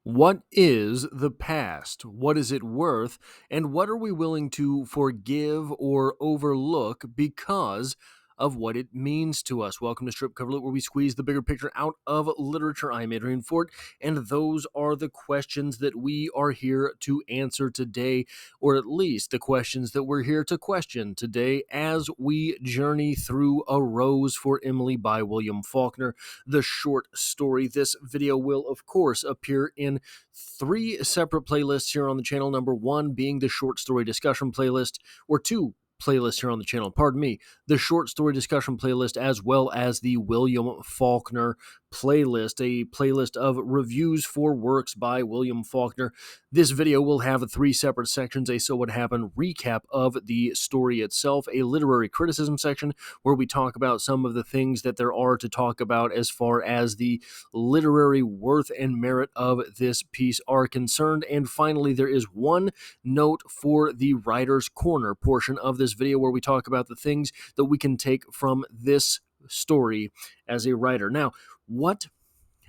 What is the past? What is it worth? And what are we willing to forgive or overlook because of what it means to us? Welcome to Strip Cover Lit, where we squeeze the bigger picture out of literature. I'm Adrian Fort, and those are the questions that we are here to answer today, or at least the questions that we're here to question today as we journey through A Rose for Emily by William Faulkner, the short story. This video will, of course, appear in three separate playlists here on the channel. Number one being the short story discussion playlist, or two playlists here on the channel, pardon me, the short story discussion playlist, as well as the William Faulkner playlist, a playlist of reviews for works by William Faulkner. This video will have three separate sections: a So What Happened recap of the story itself, a literary criticism section where we talk about some of the things that there are to talk about as far as the literary worth and merit of this piece are concerned. And finally, there is one note for the writer's corner portion of this video where we talk about the things that we can take from this story as a writer. Now, what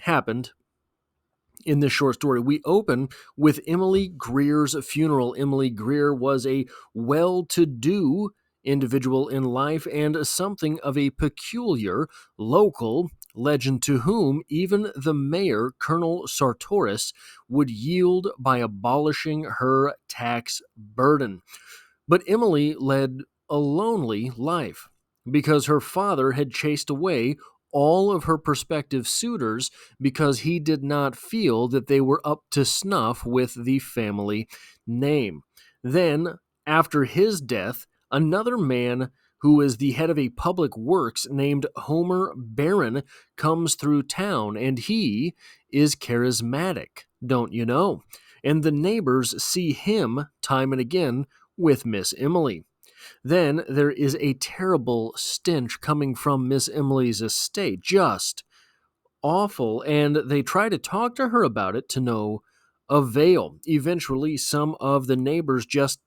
happened in this short story? We open with Emily Greer's funeral. Emily Greer was a well-to-do individual in life and something of a peculiar local legend to whom even the mayor, Colonel Sartoris, would yield by abolishing her tax burden. But Emily led a lonely life because her father had chased away all of her prospective suitors because he did not feel that they were up to snuff with the family name. Then, after his death, another man who is the head of a public works named Homer Barron comes through town, and he is charismatic, don't you know? And the neighbors see him time and again with Miss Emily. Then there is a terrible stench coming from Miss Emily's estate, just awful, and they try to talk to her about it to no avail. Eventually, some of the neighbors just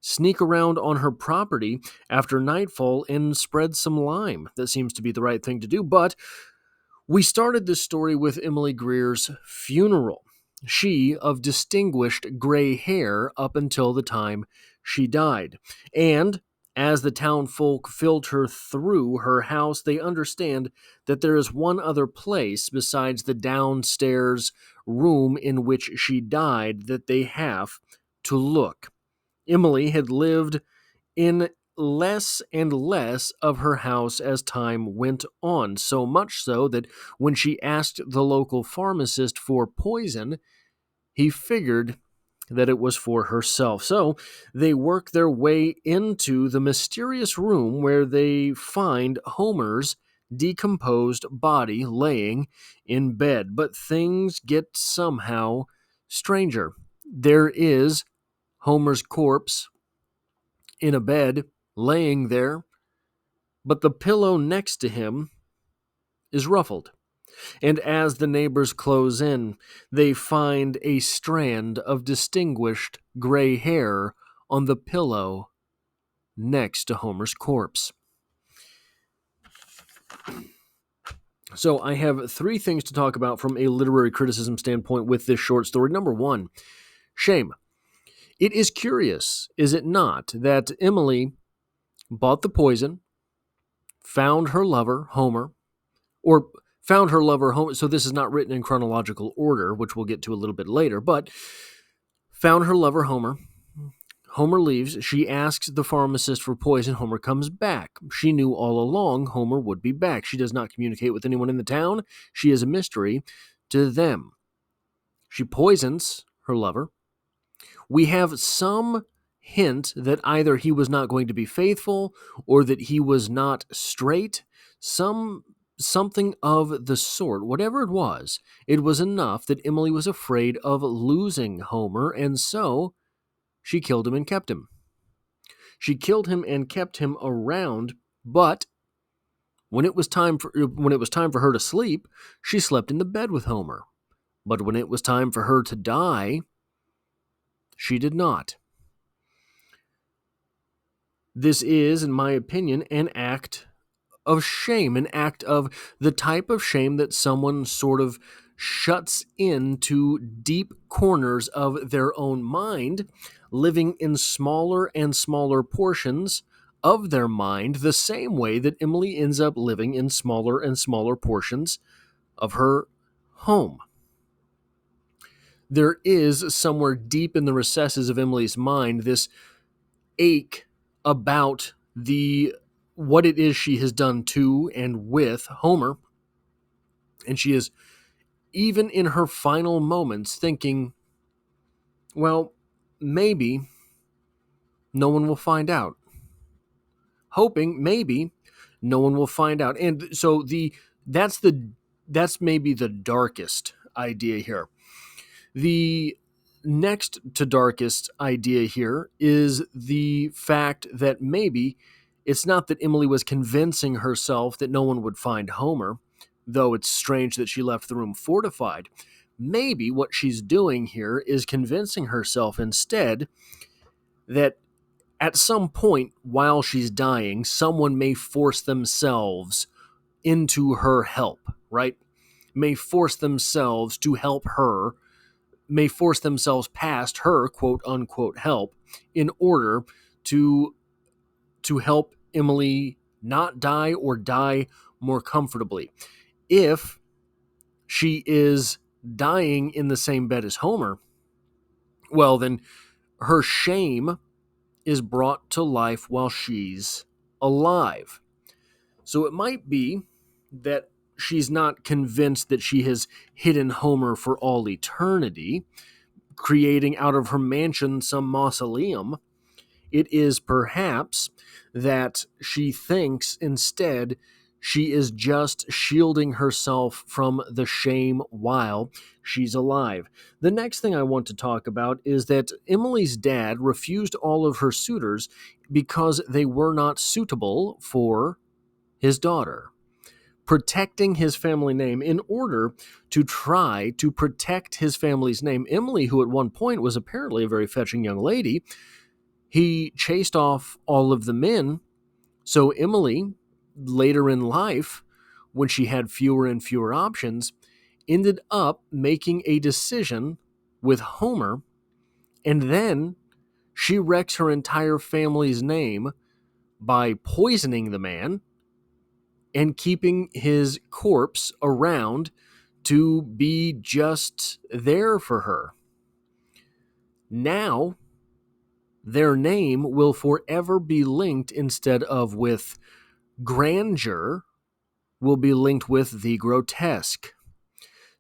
sneak around on her property after nightfall and spread some lime. That seems to be the right thing to do, but we started this story with Emily Greer's funeral. She of distinguished gray hair up until the time she died. And as the town folk filter through her house, they understand that there is one other place besides the downstairs room in which she died that they have to look. Emily had lived in less and less of her house as time went on, so much so that when she asked the local pharmacist for poison, he figured that it was for herself. So they work their way into the mysterious room where they find Homer's decomposed body laying in bed. But things get somehow stranger. There is Homer's corpse in a bed, laying there, but the pillow next to him is ruffled. And as the neighbors close in, they find a strand of distinguished gray hair on the pillow next to Homer's corpse. So I have three things to talk about from a literary criticism standpoint with this short story. Number one, shame. It is curious, is it not, that Emily bought the poison, found her lover, Homer, or found her lover, Homer. So this is not written in chronological order, which we'll get to a little bit later, but found her lover, Homer. Homer leaves. She asks the pharmacist for poison. Homer comes back. She knew all along Homer would be back. She does not communicate with anyone in the town. She is a mystery to them. She poisons her lover. We have some hint that either he was not going to be faithful or that he was not straight. Something of the sort. Whatever it was enough that Emily was afraid of losing Homer, and so she killed him and kept him. She killed him and kept him around, but when it was time for her to sleep, she slept in the bed with Homer. But when it was time for her to die, she did not. This is, in my opinion, an act of shame, an act of the type of shame that someone sort of shuts into deep corners of their own mind, living in smaller and smaller portions of their mind, the same way that Emily ends up living in smaller and smaller portions of her home. There is somewhere deep in the recesses of Emily's mind this ache about the what it is she has done to and with Homer, and she is even in her final moments thinking, well, maybe no one will find out. Hoping maybe no one will find out. And so that's the that's maybe the darkest idea here. The next to darkest idea here is the fact that maybe it's not that Emily was convincing herself that no one would find Homer, though it's strange that she left the room fortified. Maybe what she's doing here is convincing herself instead that at some point while she's dying, someone may force themselves into her help, right? May force themselves to help her, may force themselves past her quote unquote help in order to help Emily not die or die more comfortably. If she is dying in the same bed as Homer, well, then her shame is brought to life while she's alive. So it might be that she's not convinced that she has hidden Homer for all eternity, creating out of her mansion some mausoleum. It is perhaps that she thinks instead she is just shielding herself from the shame while she's alive. The next thing I want to talk about is that Emily's dad refused all of her suitors because they were not suitable for his daughter. Protecting his family name in order to try to protect his family's name. Emily, who at one point was apparently a very fetching young lady, he chased off all of the men. So Emily, later in life, when she had fewer and fewer options, ended up making a decision with Homer, and then she wrecks her entire family's name by poisoning the man and keeping his corpse around to be just there for her. Now, their name will forever be linked, instead of with grandeur, will be linked with the grotesque.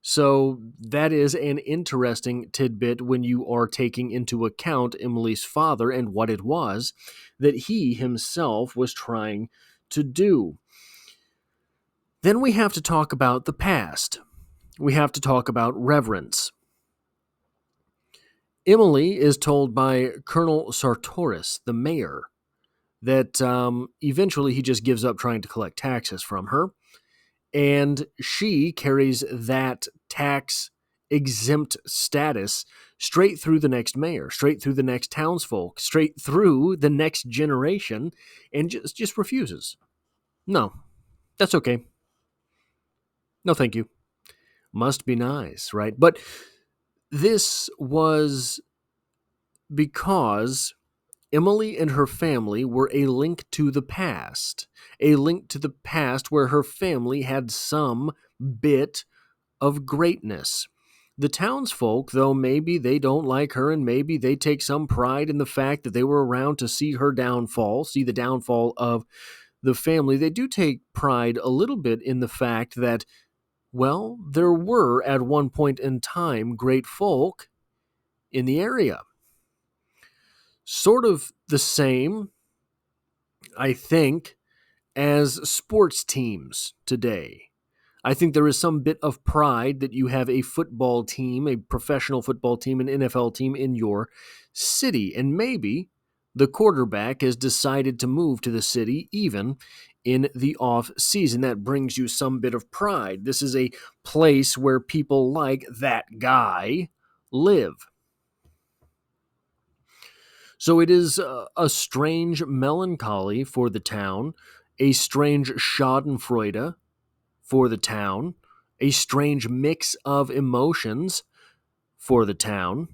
So that is an interesting tidbit when you are taking into account Emily's father and what it was that he himself was trying to do. Then we have to talk about the past. We have to talk about reverence. Emily is told by Colonel Sartoris, the mayor, that eventually he just gives up trying to collect taxes from her, and she carries that tax exempt status straight through the next mayor, straight through the next townsfolk, straight through the next generation, and just refuses. No, that's okay. No, thank you. Must be nice, right? But this was because Emily and her family were a link to the past, a link to the past where her family had some bit of greatness. The townsfolk, though maybe they don't like her and maybe they take some pride in the fact that they were around to see her downfall, see the downfall of the family, they do take pride a little bit in the fact that, well, there were at one point in time great folk in the area. Sort of the same, I think, as sports teams today. I think there is some bit of pride that you have a football team, a professional football team, an NFL team in your city. And maybe the quarterback has decided to move to the city even in the off season. That brings you some bit of pride. This is a place where people like that guy live. So it is a strange melancholy for the town, a strange schadenfreude for the town, a strange mix of emotions for the town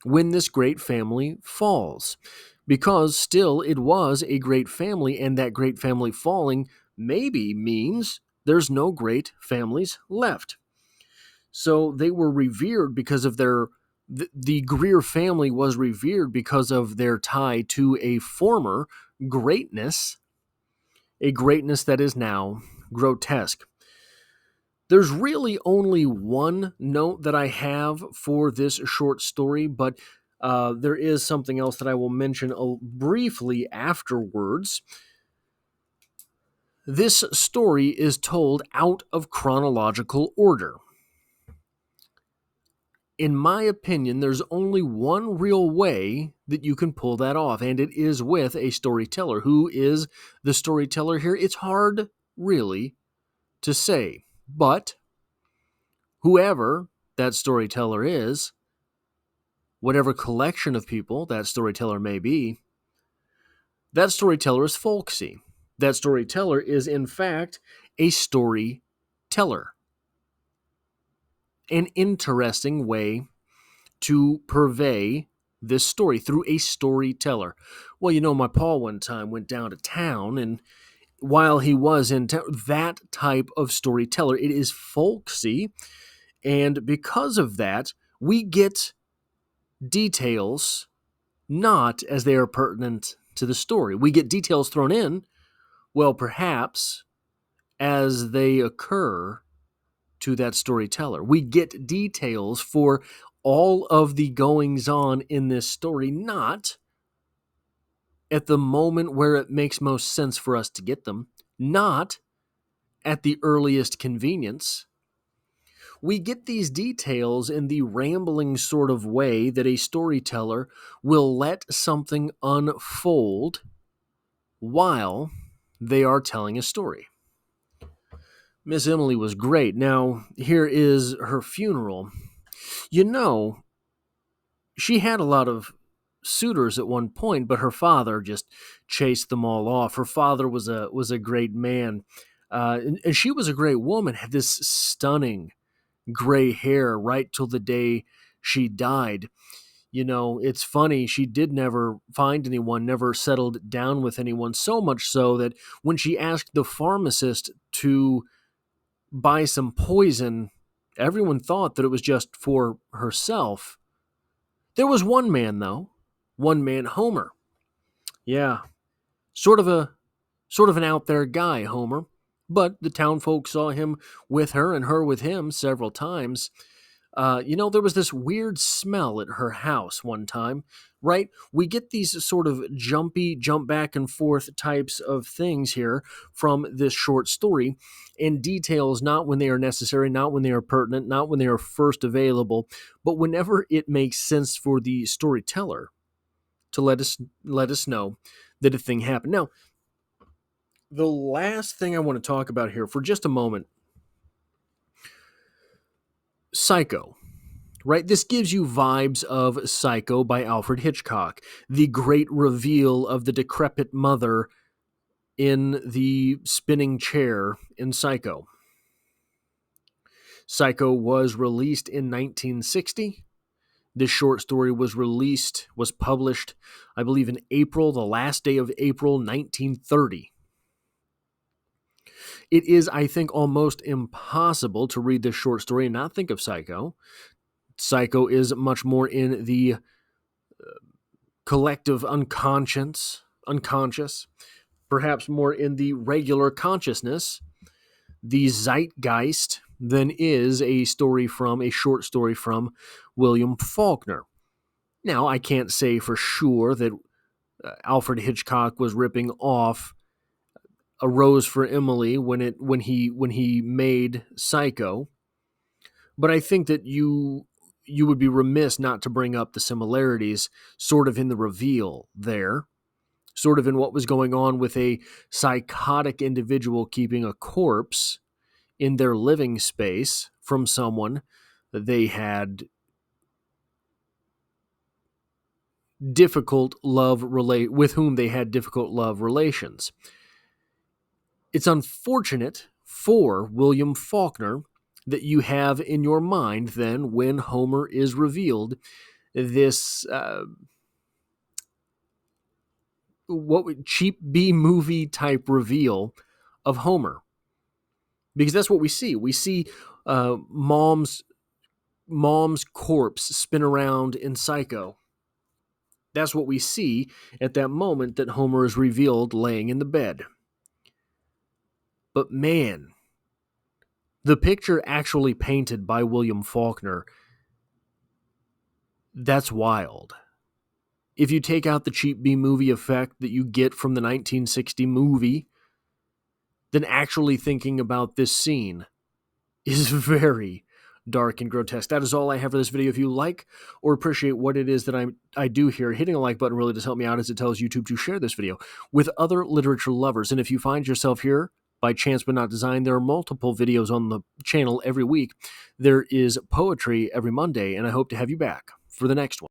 when this great family falls. Because still, it was a great family, and that great family falling maybe means there's no great families left. So they were revered because of the Greer family was revered because of their tie to a former greatness, a greatness that is now grotesque. There's really only one note that I have for this short story, but there is something else that I will mention briefly afterwards. This story is told out of chronological order. In my opinion, there's only one real way that you can pull that off, and it is with a storyteller. Who is the storyteller here? It's hard, really, to say. But whoever that storyteller is, whatever collection of people that storyteller may be, that storyteller is folksy. That storyteller is, in fact, a storyteller. An interesting way to purvey this story through a storyteller. Well, my Paul one time went down to town, and while he was in town, that type of storyteller, it is folksy, and because of that, we get details not as they are pertinent to the story. We get details thrown in, well, perhaps as they occur to that storyteller. We get details for all of the goings on in this story, not at the moment where it makes most sense for us to get them, not at the earliest convenience. We get these details in the rambling sort of way that a storyteller will let something unfold while they are telling a story. Miss Emily was great. Now, here is her funeral. You know, she had a lot of suitors at one point, but her father just chased them all off. Her father was a great man, and she was a great woman. Had this stunning gray hair right till the day she died. It's funny. She did never find anyone, never settled down with anyone. So much so that when she asked the pharmacist to buy some poison, everyone thought that it was just for herself. There was one man, though. One man, Homer. Yeah, sort of an out there guy, Homer. But the town folk saw him with her and her with him several times. There was this weird smell at her house one time, right? We get these sort of jump back and forth types of things here from this short story, and details not when they are necessary, not when they are pertinent, not when they are first available, but whenever it makes sense for the storyteller to let us know that a thing happened. Now, the last thing I want to talk about here for just a moment, Psycho. Right? This gives you vibes of Psycho by Alfred Hitchcock, the great reveal of the decrepit mother in the spinning chair in Psycho. Psycho was released in 1960. This short story was published, I believe, in April, the last day of April 1930. It is, I think, almost impossible to read this short story and not think of Psycho. Psycho is much more in the collective unconscious, perhaps more in the regular consciousness, the zeitgeist, than is a short story from William Faulkner. Now, I can't say for sure that Alfred Hitchcock was ripping off A Rose for Emily when he made Psycho, but I think that you would be remiss not to bring up the similarities sort of in the reveal there, sort of in what was going on with a psychotic individual keeping a corpse in their living space from someone that they had with whom they had difficult love relations. It's unfortunate for William Faulkner that you have in your mind then when Homer is revealed, this cheap B movie type reveal of Homer, because that's what we see. We see mom's corpse spin around in Psycho. That's what we see at that moment that Homer is revealed laying in the bed. But man, the picture actually painted by William Faulkner, that's wild. If you take out the cheap B movie effect that you get from the 1960 movie, then actually thinking about this scene is very dark and grotesque. That is all I have for this video. If you like or appreciate what it is that I do here, hitting a like button really does help me out, as it tells YouTube to share this video with other literature lovers. And if you find yourself here by chance but not design, there are multiple videos on the channel every week. There is poetry every Monday, and I hope to have you back for the next one.